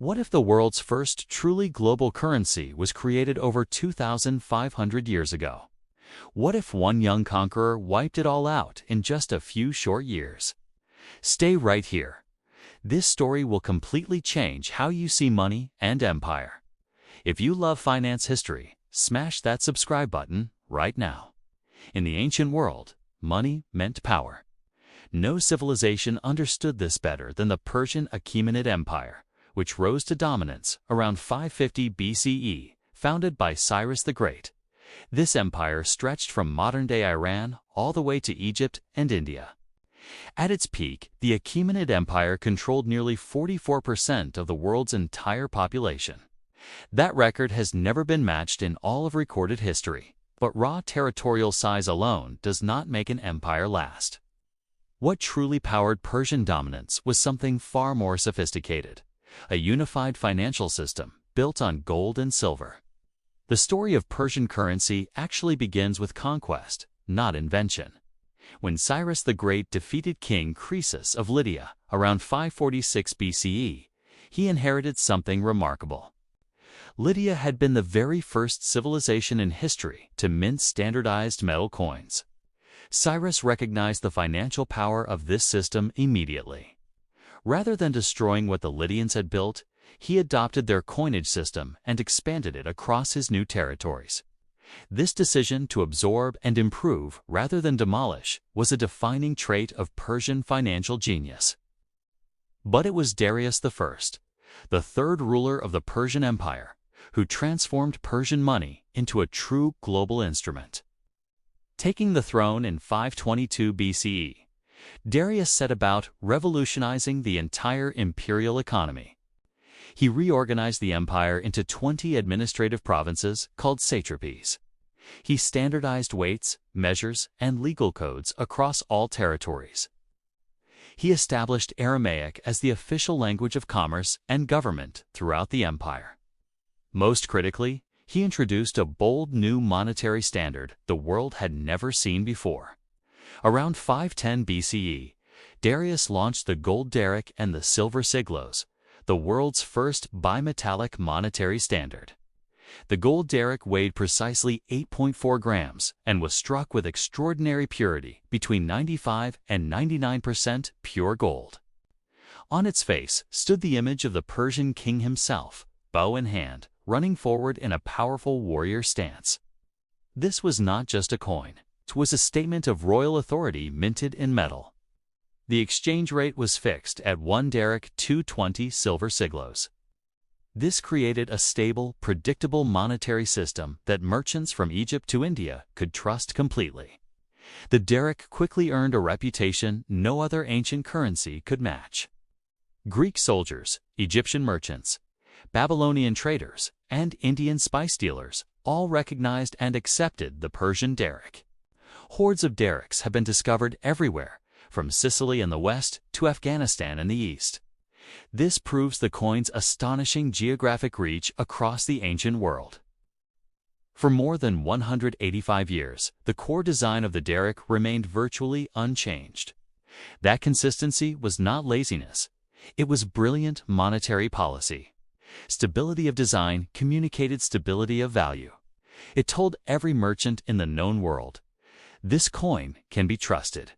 What if the world's first truly global currency was created over 2,500 years ago? What if one young conqueror wiped it all out in just a few short years? Stay right here. This story will completely change how you see money and empire. If you love finance history, smash that subscribe button right now. In the ancient world, money meant power. No civilization understood this better than the Persian Achaemenid Empire, which rose to dominance around 550 BCE, founded by Cyrus the Great. This empire stretched from modern-day Iran all the way to Egypt and India. At its peak, the Achaemenid Empire controlled nearly 44% of the world's entire population. That record has never been matched in all of recorded history, but raw territorial size alone does not make an empire last. What truly powered Persian dominance was something far more sophisticated: a unified financial system built on gold and silver. The story of Persian currency actually begins with conquest, not invention. When Cyrus the Great defeated King Croesus of Lydia around 546 BCE, he inherited something remarkable. Lydia had been the very first civilization in history to mint standardized metal coins. Cyrus recognized the financial power of this system immediately. Rather than destroying what the Lydians had built, he adopted their coinage system and expanded it across his new territories. This decision to absorb and improve rather than demolish was a defining trait of Persian financial genius. But it was Darius I, the third ruler of the Persian Empire, who transformed Persian money into a true global instrument. Taking the throne in 522 BCE, Darius set about revolutionizing the entire imperial economy. He reorganized the empire into 20 administrative provinces called satrapies. He standardized weights, measures, and legal codes across all territories. He established Aramaic as the official language of commerce and government throughout the empire. Most critically, he introduced a bold new monetary standard the world had never seen before. Around 510 BCE, Darius launched the gold daric and the silver siglos, the world's first bimetallic monetary standard. The gold daric weighed precisely 8.4 grams and was struck with extraordinary purity, between 95 and 99% pure gold. On its face stood the image of the Persian king himself, bow in hand, running forward in a powerful warrior stance. This was not just a coin. It was a statement of royal authority minted in metal. The exchange rate was fixed at 1 daric 220 silver siglos. This created a stable, predictable monetary system that merchants from Egypt to India could trust completely. The daric quickly earned a reputation no other ancient currency could match. Greek soldiers, Egyptian merchants, Babylonian traders, and Indian spice dealers all recognized and accepted the Persian daric. Hordes of darics have been discovered everywhere, from Sicily in the west to Afghanistan in the east. This proves the coin's astonishing geographic reach across the ancient world. For more than 185 years, the core design of the daric remained virtually unchanged. That consistency was not laziness. It was brilliant monetary policy. Stability of design communicated stability of value. It told every merchant in the known world, this coin can be trusted.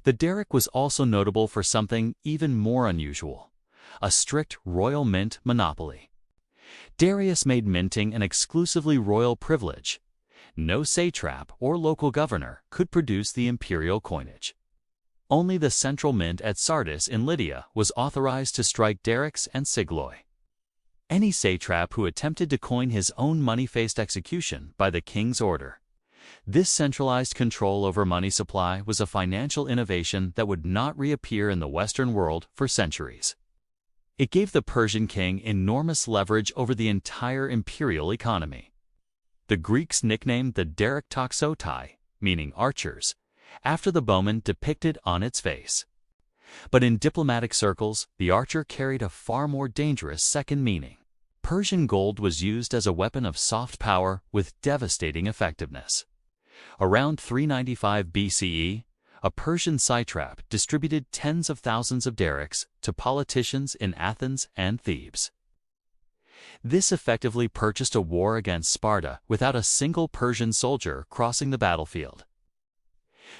The daric was also notable for something even more unusual: a strict royal mint monopoly. Darius made minting an exclusively royal privilege. No satrap or local governor could produce the imperial coinage. Only the central mint at Sardis in Lydia was authorized to strike darics and sigloi. Any satrap who attempted to coin his own money faced execution by the king's order. This centralized control over money supply was a financial innovation that would not reappear in the Western world for centuries. It gave the Persian king enormous leverage over the entire imperial economy. The Greeks nicknamed the daric toxotai, meaning archers, after the bowman depicted on its face. But in diplomatic circles, the archer carried a far more dangerous second meaning. Persian gold was used as a weapon of soft power with devastating effectiveness. Around 395 BCE, a Persian satrap distributed tens of thousands of darics to politicians in Athens and Thebes. This effectively purchased a war against Sparta without a single Persian soldier crossing the battlefield.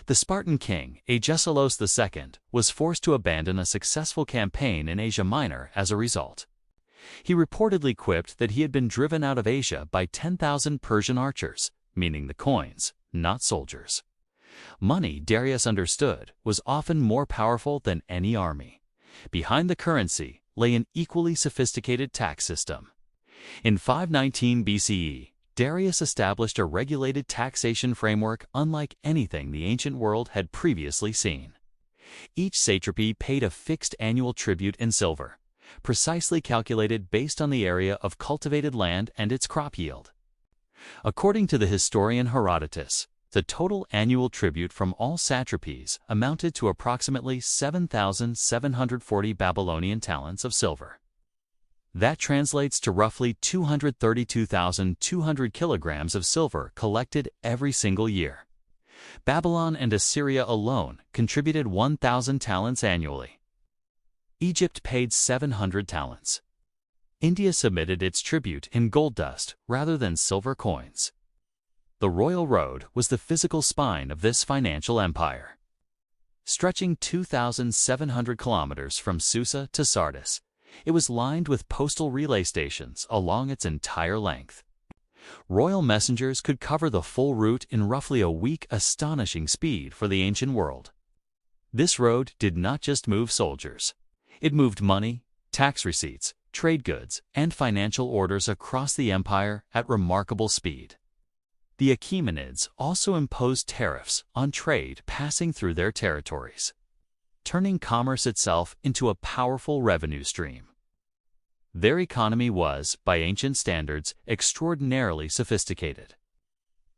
The Spartan king, Agesilaus II, was forced to abandon a successful campaign in Asia Minor as a result. He reportedly quipped that he had been driven out of Asia by 10,000 Persian archers, meaning the coins, not soldiers. Money, Darius understood, was often more powerful than any army. Behind the currency lay an equally sophisticated tax system. In 519 BCE, Darius established a regulated taxation framework unlike anything the ancient world had previously seen. Each satrapy paid a fixed annual tribute in silver, precisely calculated based on the area of cultivated land and its crop yield. According to the historian Herodotus, the total annual tribute from all satrapies amounted to approximately 7,740 Babylonian talents of silver. That translates to roughly 232,200 kilograms of silver collected every single year. Babylon and Assyria alone contributed 1,000 talents annually. Egypt paid 700 talents. India submitted its tribute in gold dust rather than silver coins. The royal road was the physical spine of this financial empire. Stretching 2,700 kilometers from Susa to Sardis, it was lined with postal relay stations along its entire length. Royal messengers could cover the full route in roughly a week, astonishing speed for the ancient world. This road did not just move soldiers. It moved money, tax receipts, trade goods, and financial orders across the empire at remarkable speed. The Achaemenids also imposed tariffs on trade passing through their territories, turning commerce itself into a powerful revenue stream. Their economy was, by ancient standards, extraordinarily sophisticated.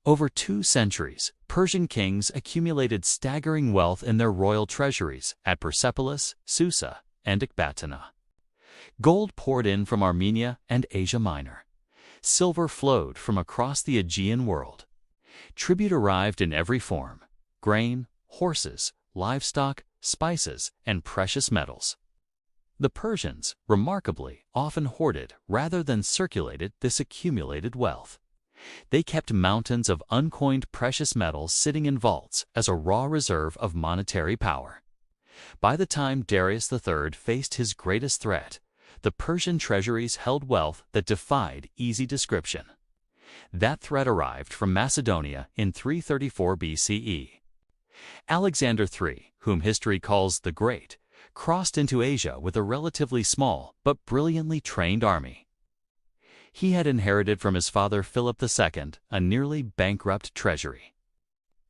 Over 2 centuries, Persian kings accumulated staggering wealth in their royal treasuries at Persepolis, Susa, and Ecbatana. Gold poured in from Armenia and Asia Minor. Silver flowed from across the Aegean world. Tribute arrived in every form: grain, horses, livestock, spices, and precious metals. The Persians, remarkably, often hoarded rather than circulated this accumulated wealth. They kept mountains of uncoined precious metals sitting in vaults as a raw reserve of monetary power. By the time Darius III faced his greatest threat, the Persian treasuries held wealth that defied easy description. That threat arrived from Macedonia in 334 BCE. Alexander III, whom history calls the Great, crossed into Asia with a relatively small but brilliantly trained army. He had inherited from his father Philip II a nearly bankrupt treasury.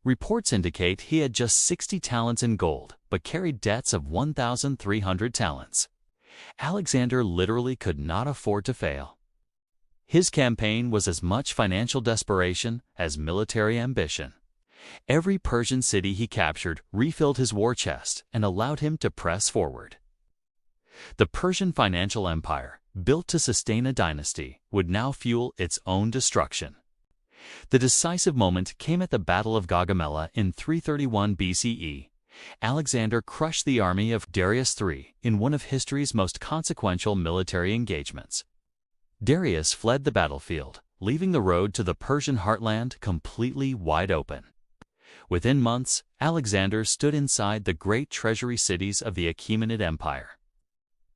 Reports indicate he had just 60 talents in gold but carried debts of 1,300 talents. Alexander literally could not afford to fail. His campaign was as much financial desperation as military ambition. Every Persian city he captured refilled his war chest and allowed him to press forward. The Persian financial empire, built to sustain a dynasty, would now fuel its own destruction. The decisive moment came at the Battle of Gaugamela in 331 BCE. Alexander crushed the army of Darius III in one of history's most consequential military engagements. Darius fled the battlefield, leaving the road to the Persian heartland completely wide open. Within months, Alexander stood inside the great treasury cities of the Achaemenid Empire.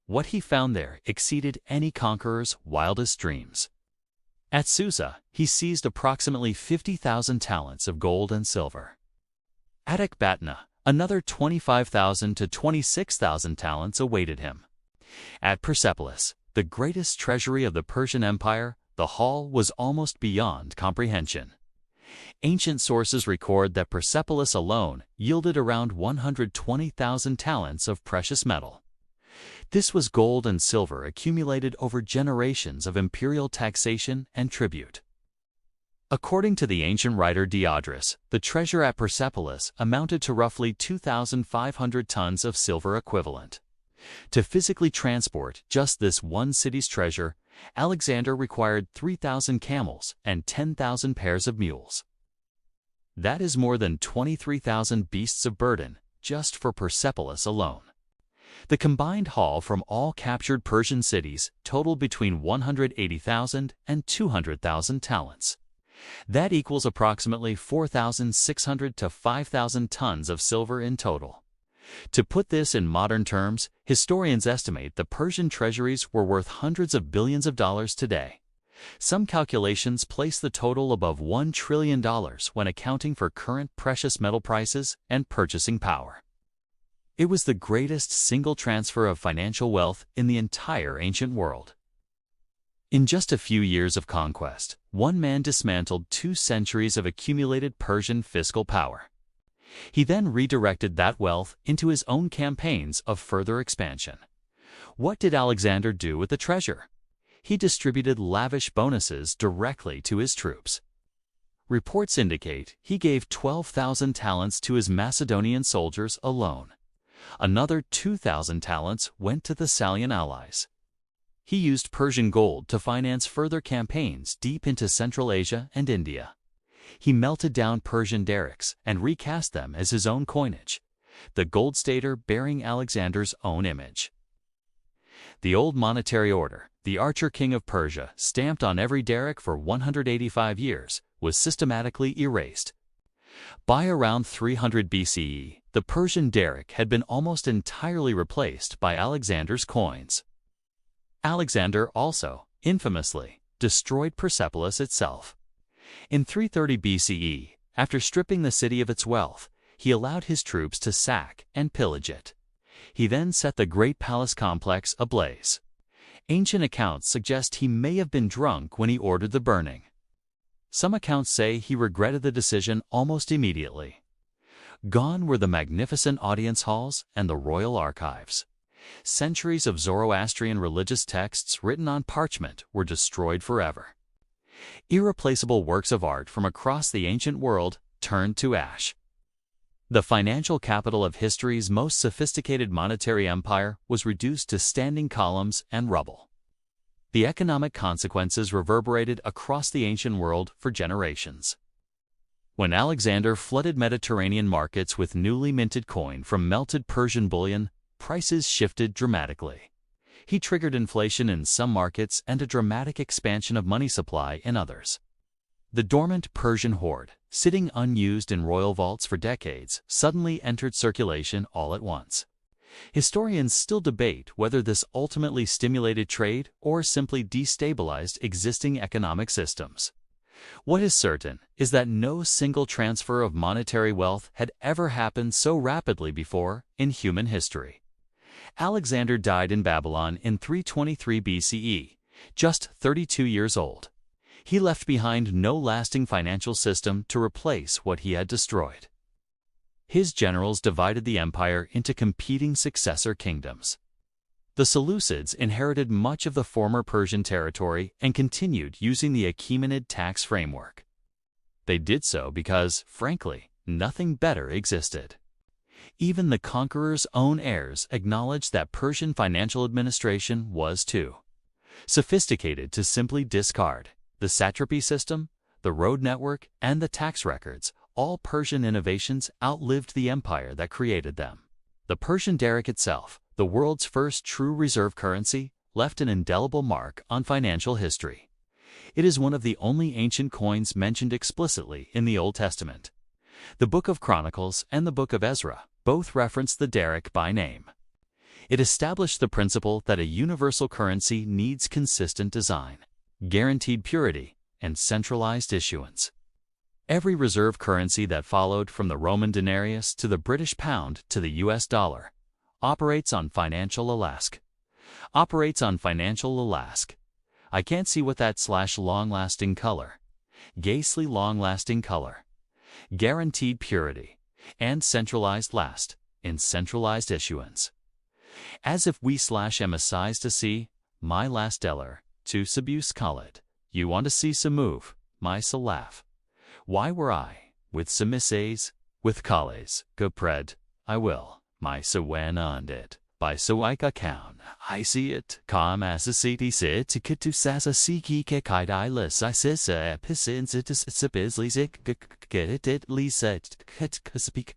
What he found there exceeded any conqueror's wildest dreams. At Susa, he seized approximately 50,000 talents of gold and silver. At Ecbatana, another 25,000 to 26,000 talents awaited him. At Persepolis, the greatest treasury of the Persian Empire, the haul was almost beyond comprehension. Ancient sources record that Persepolis alone yielded around 120,000 talents of precious metal. This was gold and silver accumulated over generations of imperial taxation and tribute. According to the ancient writer Diodorus, the treasure at Persepolis amounted to roughly 2,500 tons of silver equivalent. To physically transport just this one city's treasure, Alexander required 3,000 camels and 10,000 pairs of mules. That is more than 23,000 beasts of burden just for Persepolis alone. The combined haul from all captured Persian cities totaled between 180,000 and 200,000 talents. That equals approximately 4,600 to 5,000 tons of silver in total. To put this in modern terms, historians estimate the Persian treasuries were worth hundreds of billions of dollars today. Some calculations place the total above $1 trillion when accounting for current precious metal prices and purchasing power. It was the greatest single transfer of financial wealth in the entire ancient world. In just a few years of conquest, one man dismantled 2 centuries of accumulated Persian fiscal power. He then redirected that wealth into his own campaigns of further expansion. What did Alexander do with the treasure? He distributed lavish bonuses directly to his troops. Reports indicate he gave 12,000 talents to his Macedonian soldiers alone. Another 2,000 talents went to the Salian allies. He used Persian gold to finance further campaigns deep into Central Asia and India. He melted down Persian darics and recast them as his own coinage, the gold stater bearing Alexander's own image. The old monetary order, the Archer King of Persia, stamped on every daric for 185 years, was systematically erased. By around 300 BCE, the Persian daric had been almost entirely replaced by Alexander's coins. Alexander also, infamously, destroyed Persepolis itself. In 330 BCE, after stripping the city of its wealth, he allowed his troops to sack and pillage it. He then set the great palace complex ablaze. Ancient accounts suggest he may have been drunk when he ordered the burning. Some accounts say he regretted the decision almost immediately. Gone were the magnificent audience halls and the royal archives. Centuries of Zoroastrian religious texts written on parchment were destroyed forever. Irreplaceable works of art from across the ancient world turned to ash. The financial capital of history's most sophisticated monetary empire was reduced to standing columns and rubble. The economic consequences reverberated across the ancient world for generations. When Alexander flooded Mediterranean markets with newly minted coin from melted Persian bullion, prices shifted dramatically. He triggered inflation in some markets and a dramatic expansion of money supply in others. The dormant Persian hoard, sitting unused in royal vaults for decades, suddenly entered circulation all at once. Historians still debate whether this ultimately stimulated trade or simply destabilized existing economic systems. What is certain is that no single transfer of monetary wealth had ever happened so rapidly before in human history. Alexander died in Babylon in 323 BCE, just 32 years old. He left behind no lasting financial system to replace what he had destroyed. His generals divided the empire into competing successor kingdoms. The Seleucids inherited much of the former Persian territory and continued using the Achaemenid tax framework. They did so because, frankly, nothing better existed. Even the conqueror's own heirs acknowledged that Persian financial administration was too sophisticated to simply discard. The satrapy system, the road network, and the tax records, all Persian innovations outlived the empire that created them. The Persian daric itself, the world's first true reserve currency, left an indelible mark on financial history. It is one of the only ancient coins mentioned explicitly in the Old Testament. The Book of Chronicles and the Book of Ezra both reference the daric by name. It established the principle that a universal currency needs consistent design, guaranteed purity, and centralized issuance. Every reserve currency that followed, from the Roman denarius to the British pound to the US dollar, operates on financial Alask. I can't see what that /long-lasting color. Ghastly long-lasting color. Guaranteed purity. And centralized last, in centralized issuance. As if we /emphasize to see, my last dollar, to subuse call it. You want to see some move, my laugh. Why were I, with some essays, with colleagues, go pred, I will, my when on it, by so I count, I see it, come as a city sit to sasa siki kite I lis I sisa episins it is sibisly zik get it lisa speak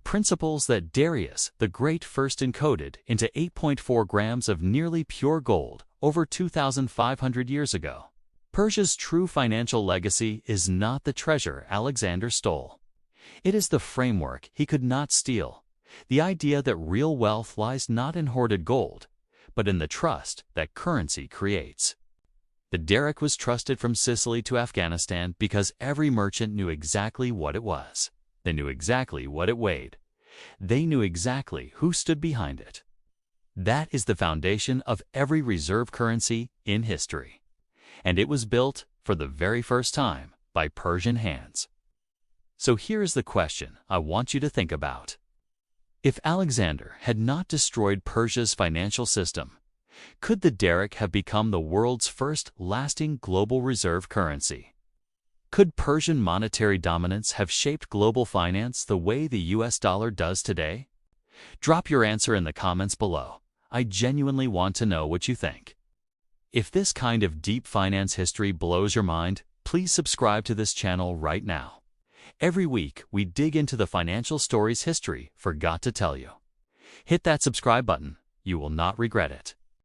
Principles that Darius the Great first encoded into 8.4 grams of nearly pure gold over 2,500 years ago. Persia's true financial legacy is not the treasure Alexander stole. It is the framework he could not steal, the idea that real wealth lies not in hoarded gold, but in the trust that currency creates. The daric was trusted from Sicily to Afghanistan because every merchant knew exactly what it was. They knew exactly what it weighed. They knew exactly who stood behind it. That is the foundation of every reserve currency in history. And it was built, for the very first time, by Persian hands. So here is the question I want you to think about. If Alexander had not destroyed Persia's financial system, could the daric have become the world's first lasting global reserve currency? Could Persian monetary dominance have shaped global finance the way the US dollar does today? Drop your answer in the comments below. I genuinely want to know what you think. If this kind of deep finance history blows your mind, please subscribe to this channel right now. Every week, we dig into the financial stories history forgot to tell you. Hit that subscribe button. You will not regret it.